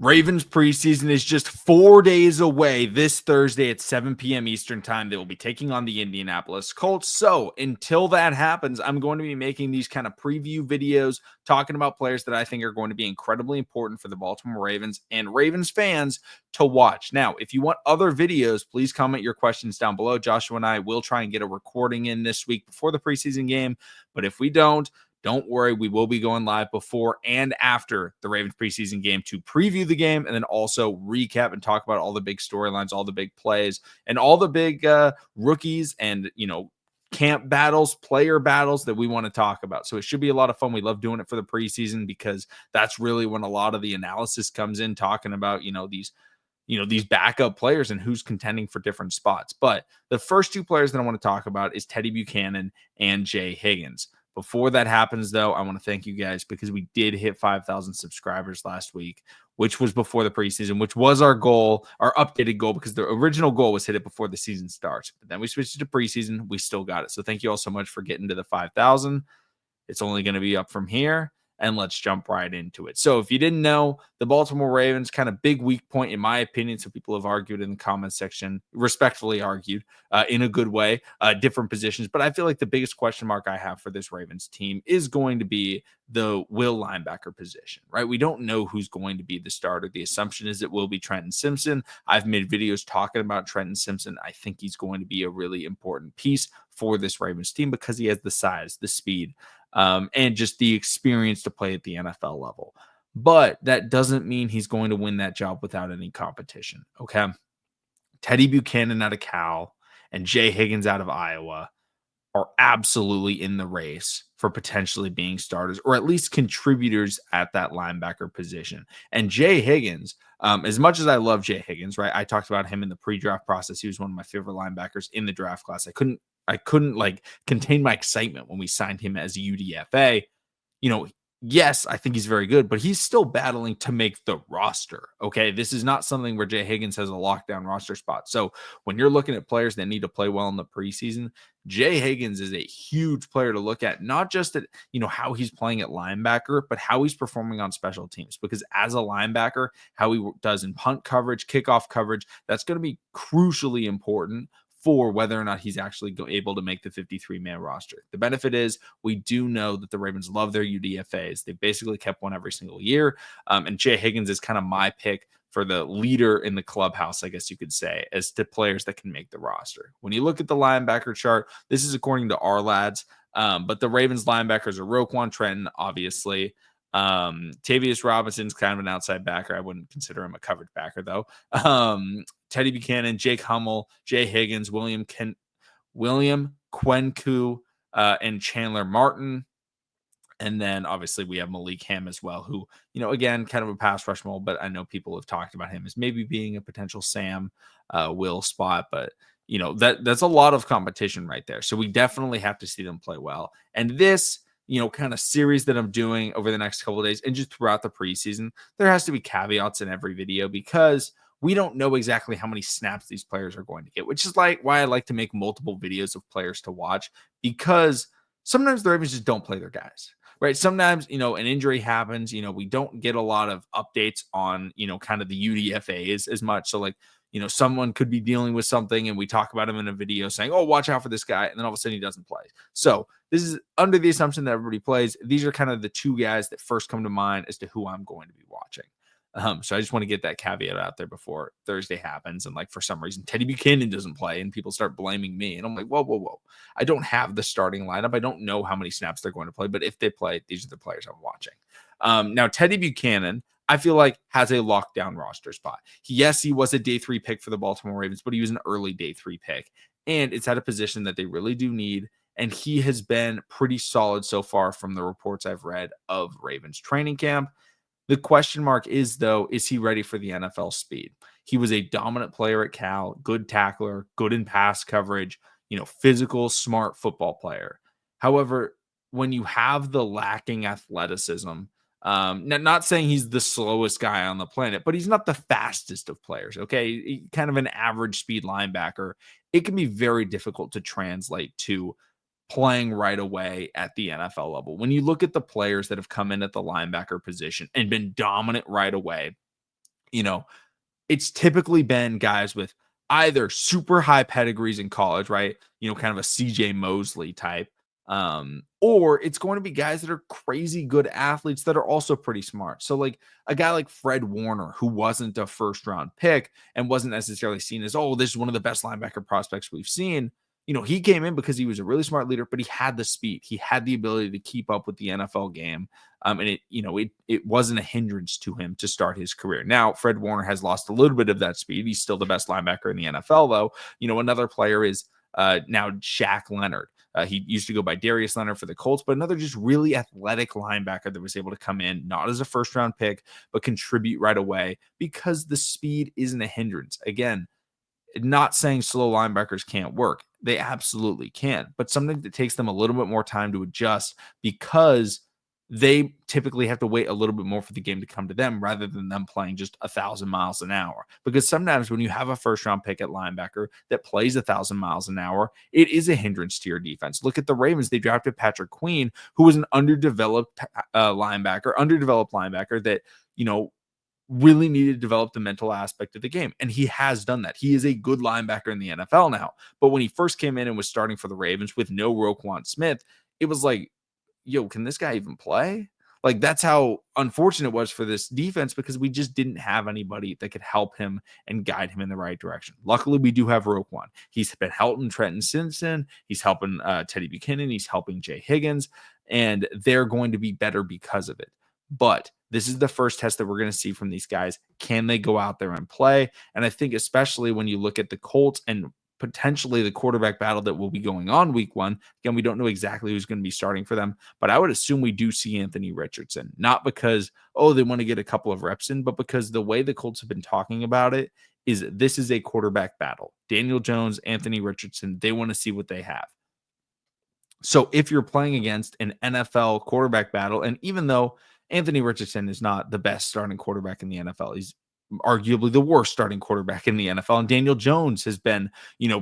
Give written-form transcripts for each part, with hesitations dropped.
Ravens preseason is just 4 days away. This Thursday at 7 p.m. Eastern time, they will be taking on the Indianapolis Colts. So until that happens, I'm going to be making these kind of preview videos talking about players that I think are going to be incredibly important for the Baltimore Ravens and Ravens fans to watch. Now, if you want other videos, please comment your questions down below. Joshua and I will try and get a recording in this week before the preseason game. But if we don't worry, we will be going live before and after the Ravens preseason game to preview the game and then also recap and talk about all the big storylines, all the big plays, and all the big rookies and, camp battles, player battles that we want to talk about. So it should be a lot of fun. We love doing it for the preseason because that's really when a lot of the analysis comes in, talking about, these backup players and who's contending for different spots. But the first two players that I want to talk about is Teddye Buchanan and Jay Higgins. Before that happens, though, I want to thank you guys because we did hit 5,000 subscribers last week, which was before the preseason, which was our goal, our updated goal, because the original goal was hit it before the season starts. But then we switched it to preseason. We still got it. So thank you all so much for getting to the 5,000. It's only going to be up from here. And let's jump right into it. So if you didn't know, the Baltimore Ravens, kind of big weak point, in my opinion. So people have argued in the comment section, respectfully argued in a good way, different positions. But I feel like the biggest question mark I have for this Ravens team is going to be the will linebacker position, right? We don't know who's going to be the starter. The assumption is it will be Trenton Simpson. I've made videos talking about Trenton Simpson. I think he's going to be a really important piece for this Ravens team because he has the size, the speed, and just the experience to play at the NFL level. But that doesn't mean he's going to win that job without any competition, okay? Teddye Buchanan out of Cal and Jay Higgins out of Iowa are absolutely in the race for potentially being starters or at least contributors at that linebacker position. And Jay Higgins, as much as I love Jay Higgins, right? I talked about him in the pre-draft process. He was one of my favorite linebackers in the draft class. I couldn't like contain my excitement when we signed him as a UDFA. Yes, I think he's very good, but he's still battling to make the roster. Okay. This is not something where Jay Higgins has a lockdown roster spot. So when you're looking at players that need to play well in the preseason, Jay Higgins is a huge player to look at, not just at, how he's playing at linebacker, but how he's performing on special teams. Because as a linebacker, how he does in punt coverage, kickoff coverage, that's going to be crucially important for whether or not he's actually able to make the 53-man roster. The benefit is we do know that the Ravens love their UDFAs. They basically kept one every single year. And Jay Higgins is kind of my pick for the leader in the clubhouse, I guess you could say, as to players that can make the roster. When you look at the linebacker chart, this is according to our lads, but the Ravens linebackers are Roquan Trenton, obviously. Tavius Robinson's kind of an outside backer. I wouldn't consider him a covered backer, though. Teddye Buchanan, Jake Hummel, Jay Higgins, William Kwenku, and Chandler Martin. And then obviously we have Malik Ham as well, who, again, kind of a pass rush mold, but I know people have talked about him as maybe being a potential Sam Will spot, but that's a lot of competition right there. So we definitely have to see them play well. And this, kind of series that I'm doing over the next couple of days and just throughout the preseason, there has to be caveats in every video because we don't know exactly how many snaps these players are going to get, which is like why I like to make multiple videos of players to watch, because sometimes the Ravens just don't play their guys, right? Sometimes, an injury happens, we don't get a lot of updates on, kind of the UDFAs as much. So like, someone could be dealing with something and we talk about him in a video saying, oh, watch out for this guy. And then all of a sudden he doesn't play. So this is under the assumption that everybody plays. These are kind of the two guys that first come to mind as to who I'm going to be watching. So I just want to get that caveat out there before Thursday happens. And like, for some reason, Teddye Buchanan doesn't play and people start blaming me. And I'm like, whoa. I don't have the starting lineup. I don't know how many snaps they're going to play, but if they play, these are the players I'm watching. Now, Teddye Buchanan, I feel like has a lockdown roster spot. Yes, he was a day 3 pick for the Baltimore Ravens, but he was an early day 3 pick. And it's at a position that they really do need. And he has been pretty solid so far from the reports I've read of Ravens training camp. The question mark is, though, is he ready for the NFL speed? He was a dominant player at Cal, good tackler, good in pass coverage, physical, smart football player. However, when you have the lacking athleticism, not saying he's the slowest guy on the planet, but he's not the fastest of players, okay? Kind of an average speed linebacker. It can be very difficult to translate to playing right away at the NFL level. When you look at the players that have come in at the linebacker position and been dominant right away, You know, it's typically been guys with either super high pedigrees in college, right? Kind of a CJ Mosley type. Or it's going to be guys that are crazy good athletes that are also pretty smart. So, like a guy like Fred Warner, who wasn't a first round pick and wasn't necessarily seen as, oh, this is one of the best linebacker prospects we've seen. He came in because he was a really smart leader, but he had the speed. He had the ability to keep up with the NFL game. And it wasn't a hindrance to him to start his career. Now, Fred Warner has lost a little bit of that speed. He's still the best linebacker in the NFL, though. Another player is now Shaq Leonard. He used to go by Darius Leonard for the Colts, but another just really athletic linebacker that was able to come in, not as a first round pick, but contribute right away because the speed isn't a hindrance. Again, not saying slow linebackers can't work. They absolutely can, but something that takes them a little bit more time to adjust because they typically have to wait a little bit more for the game to come to them rather than them playing just 1,000 miles an hour. Because sometimes when you have a first round pick at linebacker that plays 1,000 miles an hour, it is a hindrance to your defense. Look at the Ravens. They drafted Patrick Queen, who was an underdeveloped linebacker that, really needed to develop the mental aspect of the game. And he has done that. He is a good linebacker in the NFL now. But when he first came in and was starting for the Ravens with no Roquan Smith, it was like, yo, can this guy even play? Like, that's how unfortunate it was for this defense because we just didn't have anybody that could help him and guide him in the right direction. Luckily, we do have Roquan. He's been helping Trenton Simpson. He's helping Teddye Buchanan. He's helping Jay Higgins. And they're going to be better because of it. But this is the first test that we're going to see from these guys. Can they go out there and play? And I think especially when you look at the Colts and potentially the quarterback battle that will be going on week one. Again, we don't know exactly who's going to be starting for them, but I would assume we do see Anthony Richardson, not because, oh, they want to get a couple of reps in, but because the way the Colts have been talking about it is this is a quarterback battle. Daniel Jones, Anthony Richardson, they want to see what they have. So if you're playing against an NFL quarterback battle, and even though Anthony Richardson is not the best starting quarterback in the NFL, he's arguably the worst starting quarterback in the NFL. And Daniel Jones has been,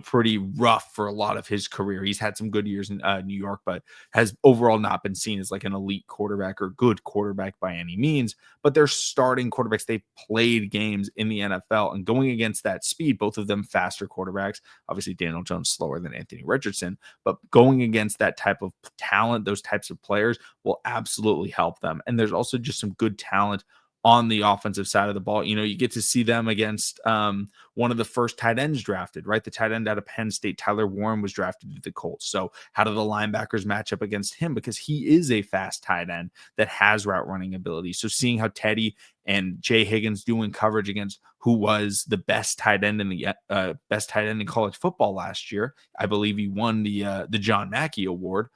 pretty rough for a lot of his career. He's had some good years in New York, but has overall not been seen as like an elite quarterback or good quarterback by any means. But they're starting quarterbacks. They've played games in the NFL and going against that speed, both of them faster quarterbacks. Obviously, Daniel Jones slower than Anthony Richardson, but going against that type of talent, those types of players will absolutely help them. And there's also just some good talent on the offensive side of the ball. You get to see them against one of the first tight ends drafted, right? The tight end out of Penn State, Tyler Warren, was drafted to the Colts. So how do the linebackers match up against him? Because he is a fast tight end that has route running ability. So seeing how Teddye and Jay Higgins doing coverage against who was the best tight end in college football last year, I believe he won the John Mackey Award.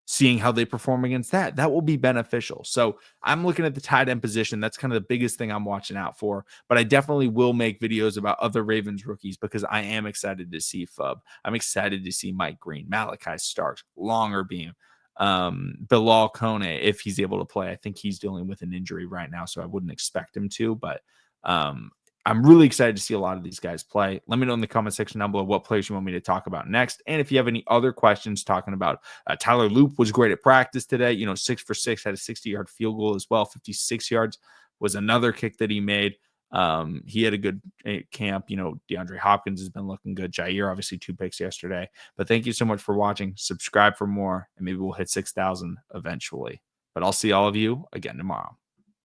Seeing how they perform against that will be beneficial. So I'm looking at the tight end position. That's kind of the biggest thing I'm watching out for. But I definitely will make videos about other Ravens rookies because I am excited to see Fubb. I'm excited to see Mike Green, Malachi Starks, Longer Beam, Bilal Kone, if he's able to play. I think he's dealing with an injury right now, so I wouldn't expect him to. But I'm really excited to see a lot of these guys play. Let me know in the comment section down below what players you want me to talk about next. And if you have any other questions talking about Tyler Loop was great at practice today, 6 for 6, had a 60-yard field goal as well. 56 yards was another kick that he made. He had a good camp. DeAndre Hopkins has been looking good. Jair, obviously 2 picks yesterday. But thank you so much for watching. Subscribe for more, and maybe we'll hit 6,000 eventually. But I'll see all of you again tomorrow.